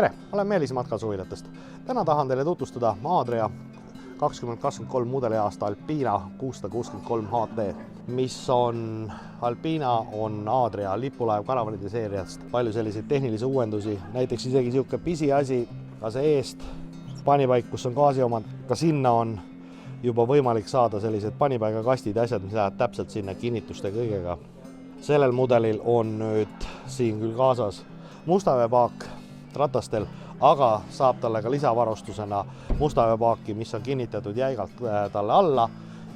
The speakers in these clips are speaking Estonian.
Tere, olen Meelis Matkasuvilatest. Täna tahan teile tutvustada Adria 2023 mudeliaasta Alpina 663 HT, mis on Adria lipulaev karavanide seeriast. Palju selliseid tehnilisi uuendusi, näiteks isegi siuke pisiasi, ka see eest panipaik, kus on gaasi omad, ka sinna on juba võimalik saada sellised panipaigakastid ja asjad, mis lähevad täpselt sinna kinnituste kõigega. Sellel mudelil on nüüd siin küll kaasas mustaveepaak ratastel, aga saab talle ka lisavarustusena mustaveepaaki, mis on kinnitatud jäigalt talle alla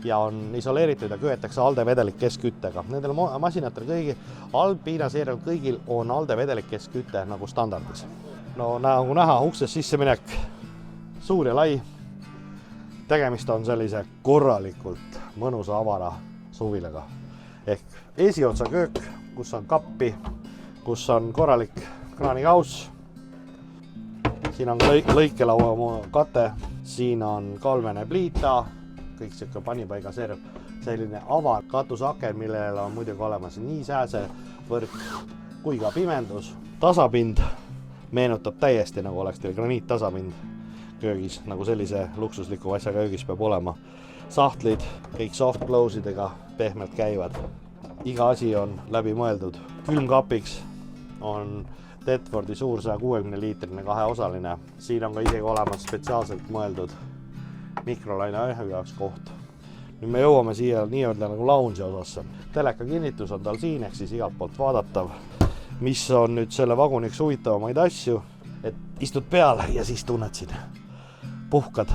ja on isoleeritud ja köetakse ALDE vedelik keskküttega. Nendel masinatel Alpina seerial kõigil on ALDE vedelik keskküte nagu standardis. No nagu näha, uksest sisseminek suur ja lai. Tegemist on sellise korralikult mõnusa avara suvilaga. Ehk esiotsa köök, kus on kappi, kus on korralik kraanikauss. Siin on lõikelaua kate, siin on kolmene pliita, kõik siuke panipaiga serv, selline avar katusaken, millel on muidugi olemas nii sääsevõrk kui ka pimendus. Tasapind meenutab täiesti, nagu oleks teil graniittasapind köögis, nagu sellise luksusliku asja köögis peab olema. Sahtlid, kõik soft close'idega pehmelt käivad. Iga asi on läbi mõeldud. Külmkapiks on Thetfordi suur 160 liitrine kaheosaline. Siin on ka isegi olemas spetsiaalselt mõeldud mikrolaine ühe jaoks koht. Nüüd me jõuame siia nii-öelda nagu lounge osasse. Teleka kinnitus on tal siin, ehk siis igalt poolt vaadatav. Mis on nüüd selle vaguni üks huvitavamaid asju, et istud peal ja siis tunned siin puhkad,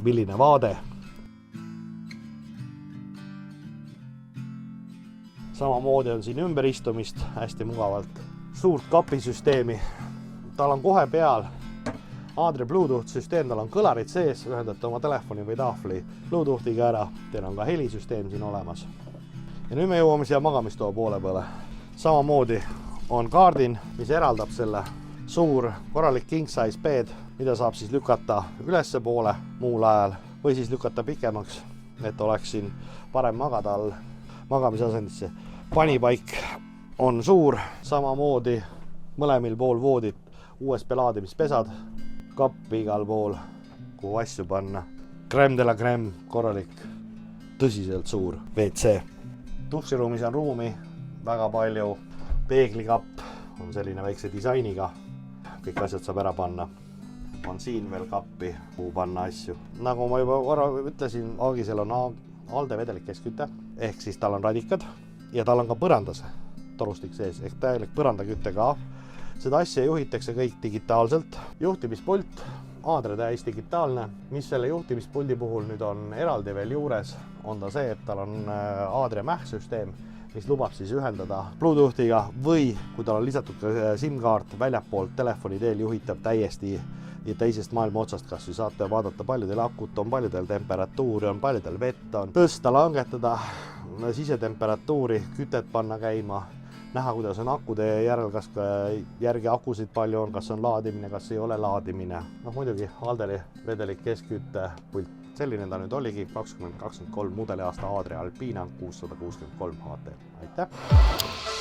milline vaade. Samamoodi on siin ümberistumist hästi mugavalt. Suurt kapisüsteemi. Tal on kohe peal Adria Bluetooth süsteem, tal on kõlarid sees, ühendate oma telefoni või tahvli Bluetoothiga ära. Teil on ka helisüsteem siin olemas. Ja nüüd me jõuame siia magamistoa poole peale. Samamoodi on kaardin, mis eraldab selle suur korralik king size bed, mida saab siis lükata ülesse poole muul ajal või siis lükata pikemaks, et oleks siin parem magada all magamisasendisse. Panipaik on suur, samamoodi mõlemil pool voodit, USB laadimispesad, kappi igal pool, kuhu asju panna. Crème de la crème, korralik, tõsiselt suur WC. Duširuumis on ruumi väga palju, peeglikapp on selline väikse disainiga, kõik asjad saab ära panna. On siin veel kappi, kuhu panna asju. Nagu ma juba korra ütlesin, Agisel on ALDE vedelik keskküte, ehk siis tal on radikad ja tal on ka põrandas torustik sees, ehk täielik põrandaküte ka. Seda asja juhitakse kõik digitaalselt. Juhtimispult, Adria täis digitaalne. Mis selle juhtimispuldi puhul nüüd on eraldi veel juures, on ta see, et tal on Adria mähksüsteem, mis lubab siis ühendada Bluetoothiga või kui tal on lisatud ka SIM-kaart väljapoolt telefoni teel juhitab täiesti teisest maailma otsast, kas siis saate vaadata, palju teil akut on, palju teil temperatuuri on, palju teil vett on, tõsta, langetada sisetemperatuuri, kütet panna käima, näha, kuidas on akude järel, kas järgi akusid palju on, kas on laadimine, kas ei ole laadimine. Muidugi ALDE vedelik keskkütte pult. Selline ta nüüd oligi 2023 mudeliaasta Adria Alpina 663 HT. Aitäh!